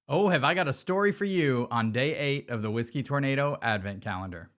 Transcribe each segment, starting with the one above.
Oh, have I got a story for you on day 8 of the Whiskey Tornado Advent Calendar.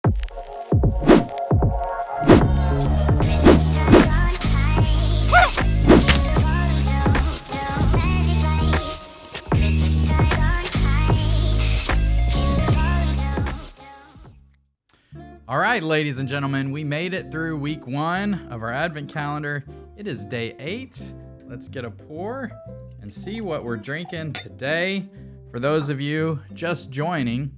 All right, ladies and gentlemen, we made it through week 1 of our Advent Calendar. It is day 8. Let's get a pour and see what we're drinking today. For those of you just joining,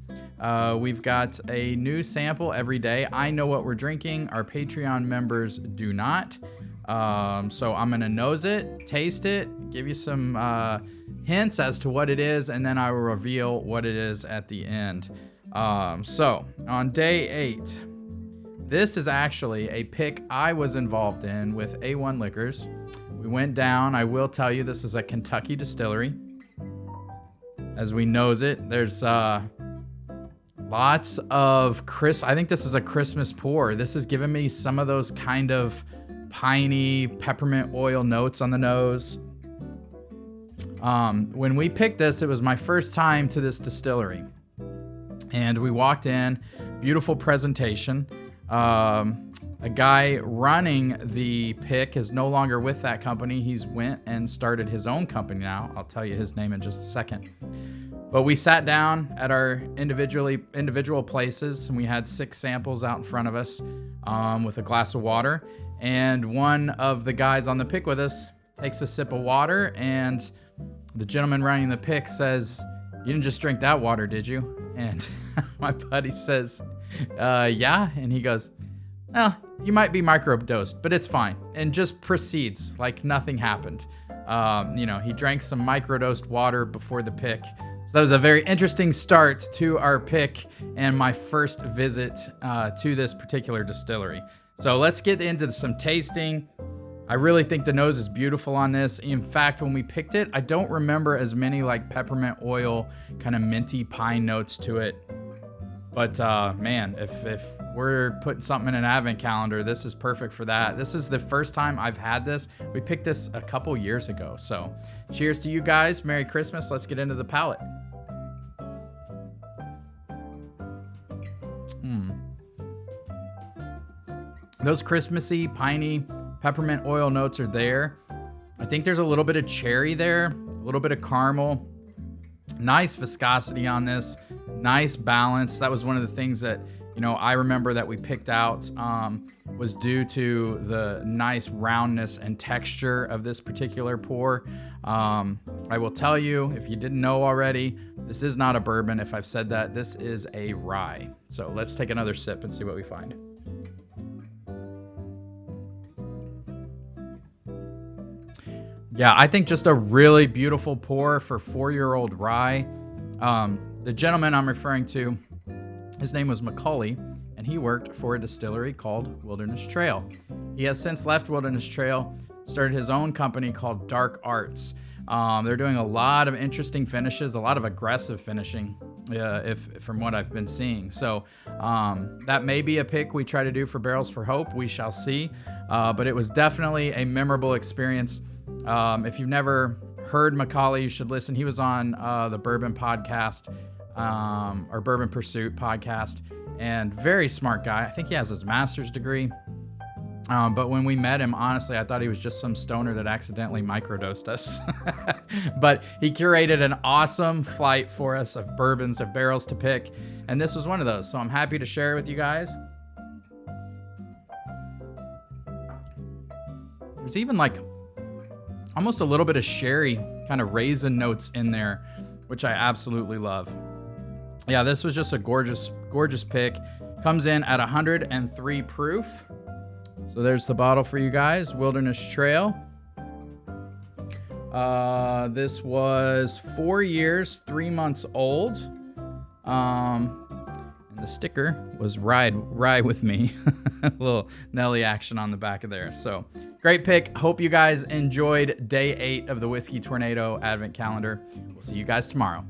we've got a new sample every day. I know what we're drinking. Our Patreon members do not. So I'm going to nose it, taste it, give you some hints as to what it is, and then I will reveal what it is at the end. So on day 8, this is actually a pick I was involved in with A1 Liquors. We went down. I will tell you, this is a Kentucky distillery. As we nose it, there's lots of I think this is a Christmas pour. This is giving me some of those kind of piney peppermint oil notes on the nose. When we picked this, it was my first time to this distillery. And we walked in, beautiful presentation. A guy running the pick is no longer with that company. He's went and started his own company now. I'll tell you his name in just a second. But we sat down at our individual places, and we had 6 samples out in front of us with a glass of water. And one of the guys on the pick with us takes a sip of water, and the gentleman running the pick says, "You didn't just drink that water, did you?" And my buddy says, yeah. And he goes, "Well, you might be microdosed, but it's fine." And just proceeds like nothing happened. He drank some microdosed water before the pick. So that was a very interesting start to our pick and my first visit to this particular distillery. So let's get into some tasting. I really think the nose is beautiful on this. In fact, when we picked it, I don't remember as many like peppermint oil, kind of minty pine notes to it. But man, if we're putting something in an Advent calendar, this is perfect for that. This is the first time I've had this. We picked this a couple years ago. So cheers to you guys. Merry Christmas. Let's get into the palate. Those Christmassy, piney, peppermint oil notes are there. I think there's a little bit of cherry there, a little bit of caramel. Nice viscosity on this, nice balance. That was one of the things that, I remember that we picked out was due to the nice roundness and texture of this particular pour. I will tell you, if you didn't know already, this is not a bourbon. If I've said that, this is a rye. So let's take another sip and see what we find. Yeah, I think just a really beautiful pour for 4-year-old rye. The gentleman I'm referring to, his name was Macaulay, and he worked for a distillery called Wilderness Trail. He has since left Wilderness Trail, started his own company called Dark Arts. They're doing a lot of interesting finishes, a lot of aggressive finishing, from what I've been seeing. So that may be a pick we try to do for Barrels for Hope. We shall see. But it was definitely a memorable experience. If you've never heard Macaulay, you should listen. He was on the Bourbon podcast, or Bourbon Pursuit podcast, and very smart guy. I think he has his master's degree. But when we met him, honestly, I thought he was just some stoner that accidentally microdosed us. But he curated an awesome flight for us of bourbons, of barrels to pick, and this was one of those. So I'm happy to share it with you guys. There's even like almost a little bit of sherry kind of raisin notes in there, which I absolutely love. Yeah, this was just a gorgeous, gorgeous pick. Comes in at 103 proof. So there's the bottle for you guys, Wilderness Trail. This was 4 years, 3 months old. And the sticker was ride with me. A little Nelly action on the back of there. So great pick. Hope you guys enjoyed day 8 of the Whiskey Tornado Advent Calendar. We'll see you guys tomorrow.